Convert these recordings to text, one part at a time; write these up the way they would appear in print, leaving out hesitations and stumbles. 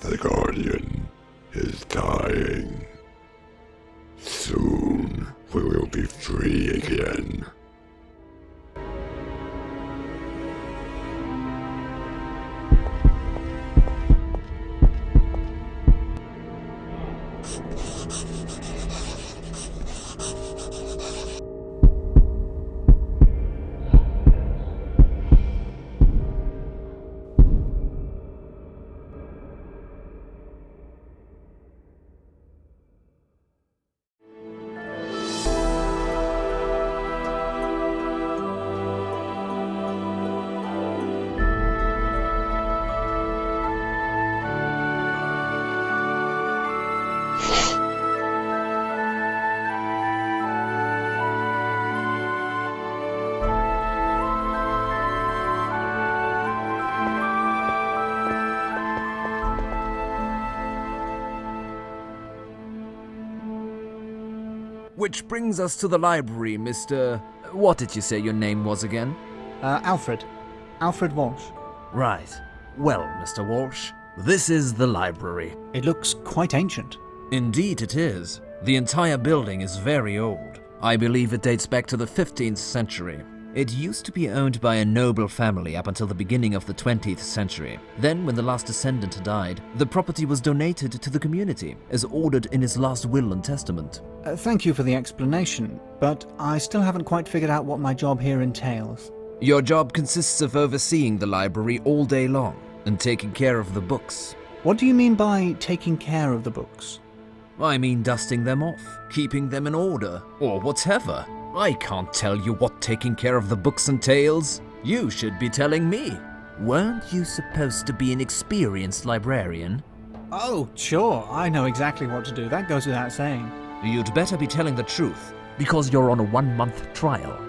The Guardian is dying. Soon we will be free again. Which brings us to the library, Mr. What did you say your name was again? Alfred. Alfred Walsh. Right. Well, Mr. Walsh, this is the library. It looks quite ancient. Indeed it is. The entire building is very old. I believe it dates back to the 15th century. It used to be owned by a noble family up until the beginning of the 20th century. Then, when the last descendant died, the property was donated to the community, as ordered in his last will and testament. Thank you for the explanation, but I still haven't quite figured out what my job here entails. Your job consists of overseeing the library all day long, and taking care of the books. What do you mean by taking care of the books? I mean dusting them off, keeping them in order, or whatever. I can't tell you what taking care of the books entails. You should be telling me. Weren't you supposed to be an experienced librarian? Oh, sure, I know exactly what to do. That goes without saying. You'd better be telling the truth, because you're on a 1-month trial.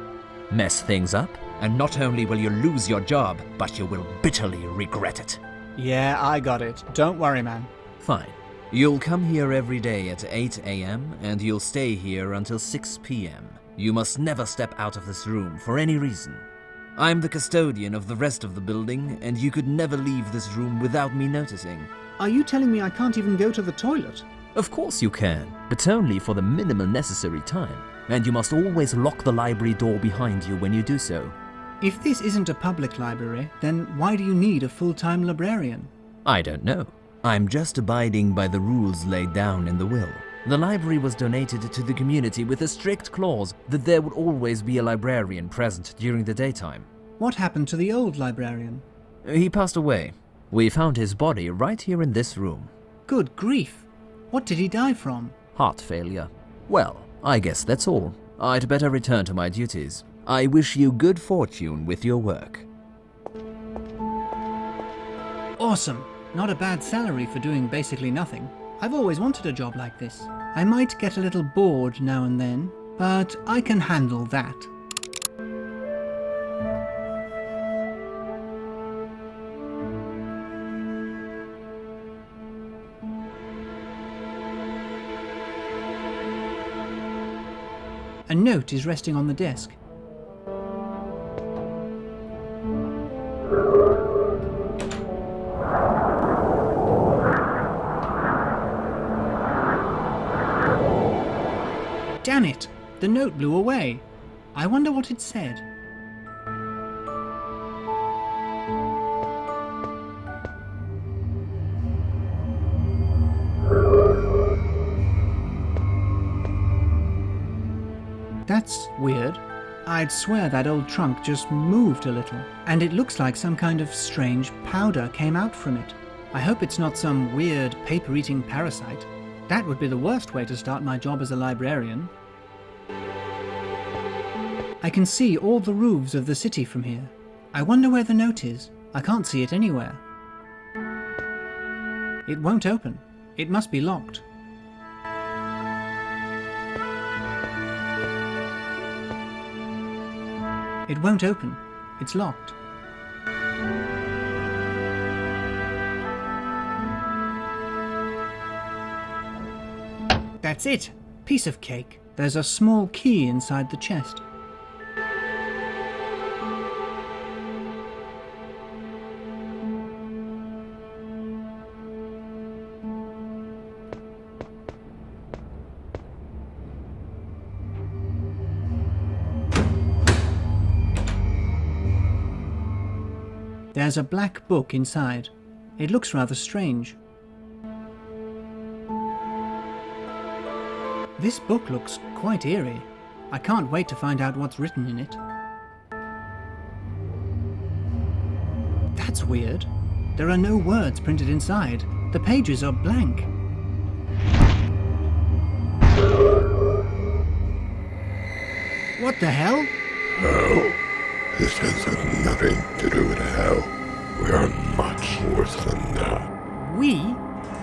Mess things up, and not only will you lose your job, but you will bitterly regret it. Yeah, I got it. Don't worry, man. Fine. You'll come here every day at 8 a.m. and you'll stay here until 6 p.m. You must never step out of this room for any reason. I'm the custodian of the rest of the building, and you could never leave this room without me noticing. Are you telling me I can't even go to the toilet? Of course you can, but only for the minimum necessary time. And you must always lock the library door behind you when you do so. If this isn't a public library, then why do you need a full-time librarian? I don't know. I'm just abiding by the rules laid down in the will. The library was donated to the community with a strict clause that there would always be a librarian present during the daytime. What happened to the old librarian? He passed away. We found his body right here in this room. Good grief! What did he die from? Heart failure. Well, I guess that's all. I'd better return to my duties. I wish you good fortune with your work. Awesome! Not a bad salary for doing basically nothing. I've always wanted a job like this. I might get a little bored now and then, but I can handle that. A note is resting on the desk. Damn it! The note blew away. I wonder what it said. That's weird. I'd swear that old trunk just moved a little, and it looks like some kind of strange powder came out from it. I hope it's not some weird paper-eating parasite. That would be the worst way to start my job as a librarian. I can see all the roofs of the city from here. I wonder where the note is. I can't see it anywhere. It won't open. It must be locked. It won't open. It's locked. That's it! Piece of cake. There's a small key inside the chest. There's a black book inside. It looks rather strange. This book looks quite eerie. I can't wait to find out what's written in it. That's weird. There are no words printed inside. The pages are blank. What the hell? Hell? This has got nothing to do with hell. We are much worse than that. We?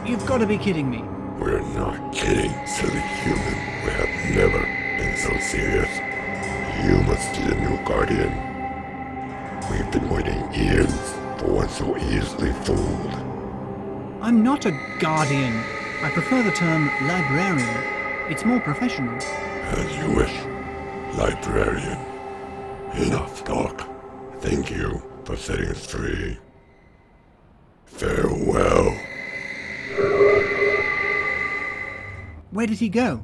You've got to be kidding me. We're not kidding, silly human. We have never been so serious. You must be the new guardian. We've been waiting years for one so easily fooled. I'm not a guardian. I prefer the term librarian. It's more professional. As you wish, librarian. Enough talk. Thank you for setting us free. Farewell. Where did he go?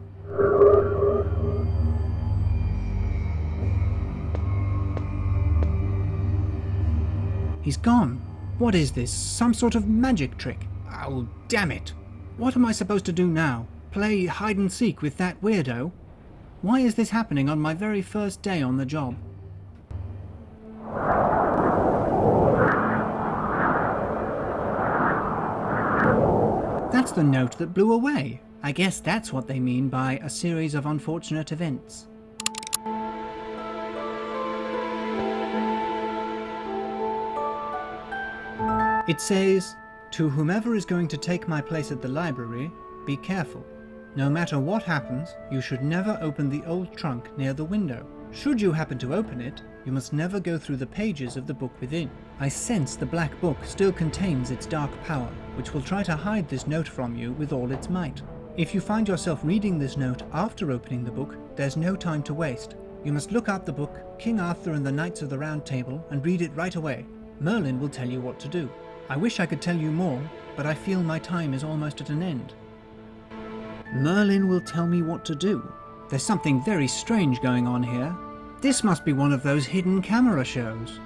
He's gone. What is this? Some sort of magic trick? Oh, damn it. What am I supposed to do now? Play hide and seek with that weirdo? Why is this happening on my very first day on the job? That's the note that blew away. I guess that's what they mean by a series of unfortunate events. It says, "To whomever is going to take my place at the library, be careful. No matter what happens, you should never open the old trunk near the window. Should you happen to open it, you must never go through the pages of the book within. I sense the black book still contains its dark power, which will try to hide this note from you with all its might. If you find yourself reading this note after opening the book, there's no time to waste. You must look up the book, King Arthur and the Knights of the Round Table, and read it right away. Merlin will tell you what to do. I wish I could tell you more, but I feel my time is almost at an end." Merlin will tell me what to do. There's something very strange going on here. This must be one of those hidden camera shows.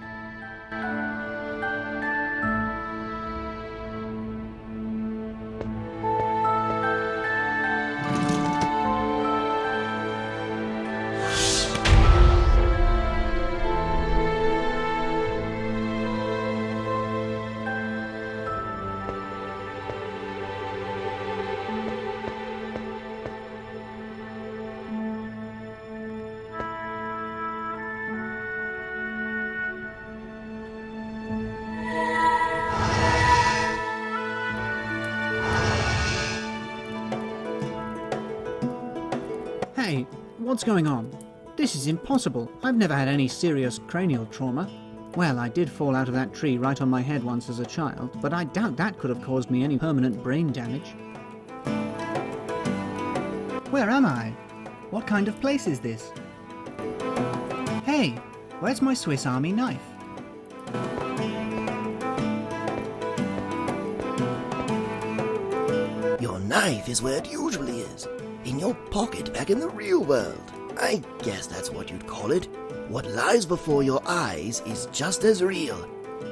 Hey, what's going on? This is impossible. I've never had any serious cranial trauma. Well, I did fall out of that tree right on my head once as a child, but I doubt that could have caused me any permanent brain damage. Where am I? What kind of place is this? Hey, where's my Swiss Army knife? Your knife is where it usually is. In your pocket back in the real world. I guess that's what you'd call it. What lies before your eyes is just as real.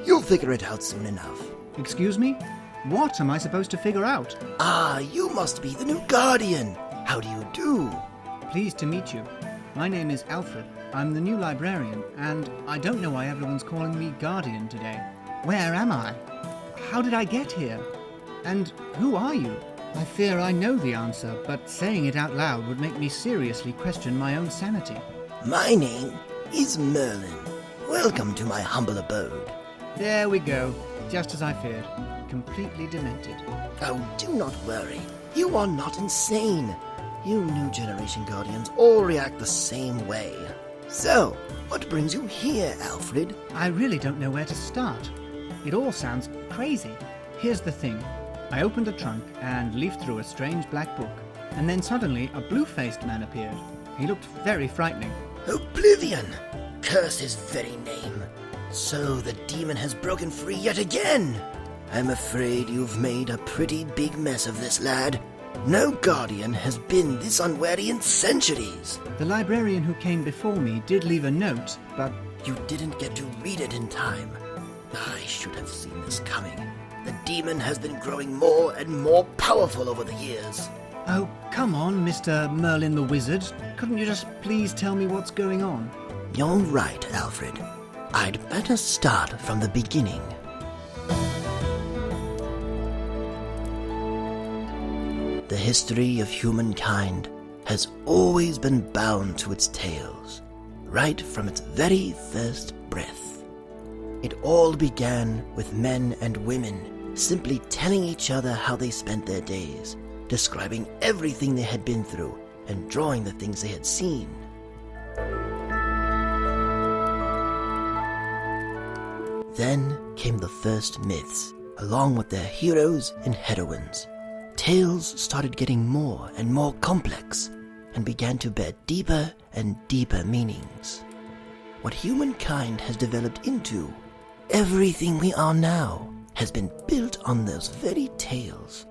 You'll figure it out soon enough. Excuse me? What am I supposed to figure out? Ah, you must be the new guardian. How do you do? Pleased to meet you. My name is Alfred. I'm the new librarian, and I don't know why everyone's calling me Guardian today. Where am I? How did I get here? And who are you? I fear I know the answer, but saying it out loud would make me seriously question my own sanity. My name is Merlin. Welcome to my humble abode. There we go. Just as I feared. Completely demented. Oh, do not worry. You are not insane. You new generation Guardians all react the same way. So, what brings you here, Alfred? I really don't know where to start. It all sounds crazy. Here's the thing. I opened a trunk and leafed through a strange black book, and then suddenly a blue-faced man appeared. He looked very frightening. Oblivion! Curse his very name. So the demon has broken free yet again. I'm afraid you've made a pretty big mess of this, lad. No Guardian has been this unwary in centuries. The librarian who came before me did leave a note, but You didn't get to read it in time. I should have seen this coming. The demon has been growing more and more powerful over the years. oh, come on, Mr. Merlin the Wizard. Couldn't you just please tell me what's going on? You're right, Alfred. I'd better start from the beginning. The history of humankind has always been bound to its tales, right from its very first breath. It all began with men and women simply telling each other how they spent their days, describing everything they had been through, and drawing the things they had seen. Then came the first myths, along with their heroes and heroines. Tales started getting more and more complex, and began to bear deeper and deeper meanings. What humankind has developed into, everything we are now, has been built on those very tales.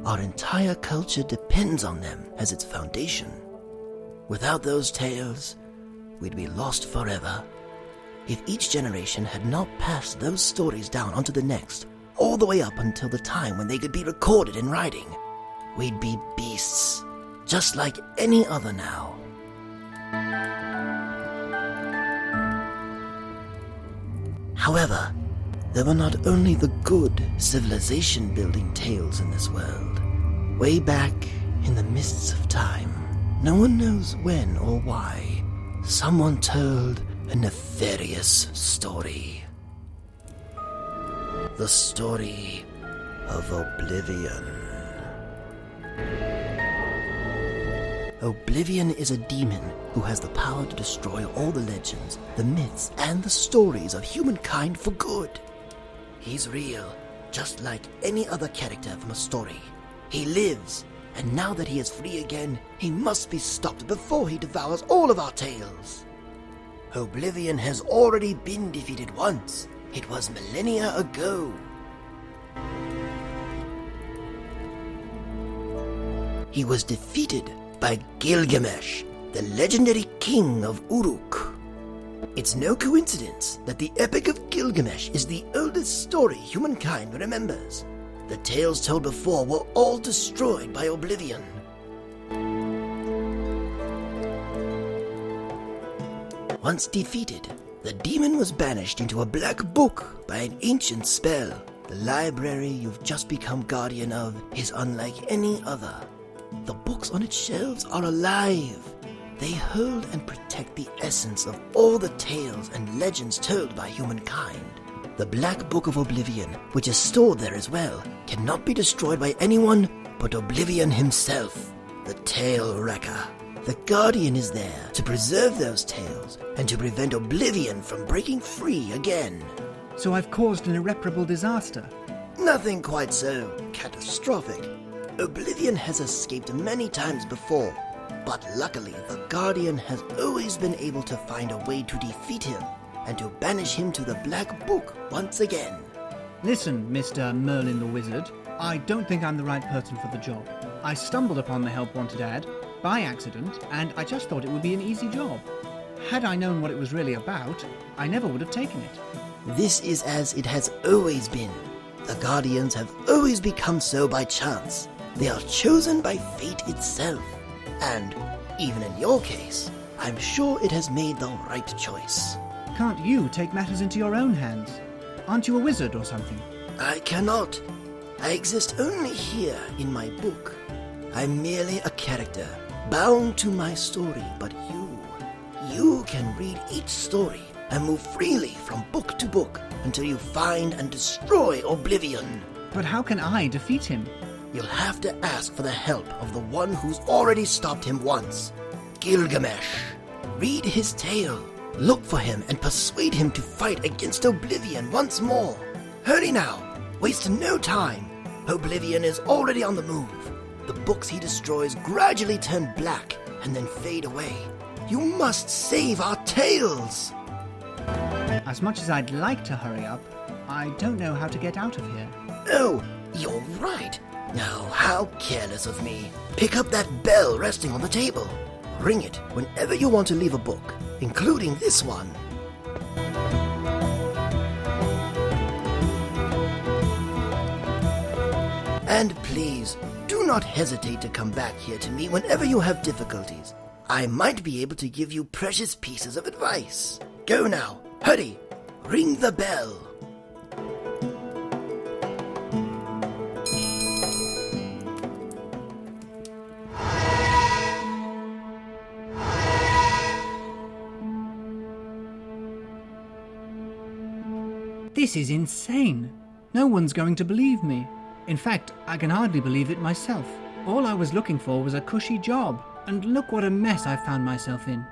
Our entire culture depends on them as its foundation. Without those tales, we'd be lost forever. If each generation had not passed those stories down onto the next, all the way up until the time when they could be recorded in writing, we'd be beasts, just like any other now. However, there were not only the good civilization-building tales in this world. Way back in the mists of time, no one knows when or why, someone told a nefarious story. The story of Oblivion. Oblivion is a demon who has the power to destroy all the legends, the myths, and the stories of humankind for good. He's real, just like any other character from a story. He lives, and now that he is free again, he must be stopped before he devours all of our tales. Oblivion has already been defeated once. It was millennia ago. He was defeated by Gilgamesh, the legendary king of Uruk. It's no coincidence that the Epic of Gilgamesh is the oldest story humankind remembers. The tales told before were all destroyed by Oblivion. Once defeated, the demon was banished into a black book by an ancient spell. The library you've just become guardian of is unlike any other. The books on its shelves are alive. They hold and protect the essence of all the tales and legends told by humankind. The Black Book of Oblivion, which is stored there as well, cannot be destroyed by anyone but Oblivion himself, the Tale Wrecker. The Guardian is there to preserve those tales and to prevent Oblivion from breaking free again. So I've caused an irreparable disaster. Nothing quite so catastrophic. Oblivion has escaped many times before, but luckily the Guardian has always been able to find a way to defeat him and to banish him to the Black Book once again. Listen, Mr. Merlin the Wizard, I don't think I'm the right person for the job. I stumbled upon the Help Wanted ad by accident, and I just thought it would be an easy job. Had I known what it was really about, I never would have taken it. This is as it has always been. The Guardians have always become so by chance. They are chosen by fate itself. And, even in your case, I'm sure it has made the right choice. Can't you take matters into your own hands? Aren't you a wizard or something? I cannot. I exist only here in my book. I'm merely a character, bound to my story, but you can read each story and move freely from book to book until you find and destroy Oblivion. But how can I defeat him? You'll have to ask for the help of the one who's already stopped him once, Gilgamesh. Read his tale, look for him, and persuade him to fight against Oblivion once more. Hurry now, waste no time. Oblivion is already on the move. The books he destroys gradually turn black and then fade away. You must save our tales! As much as I'd like to hurry up, I don't know how to get out of here. Oh, you're right. Now, how careless of me. Pick up that bell resting on the table. Ring it whenever you want to leave a book, including this one. And please, do not hesitate to come back here to me whenever you have difficulties. I might be able to give you precious pieces of advice. Go now, hurry, ring the bell. This is insane. No one's going to believe me. In fact, I can hardly believe it myself. All I was looking for was a cushy job, and look what a mess I found myself in.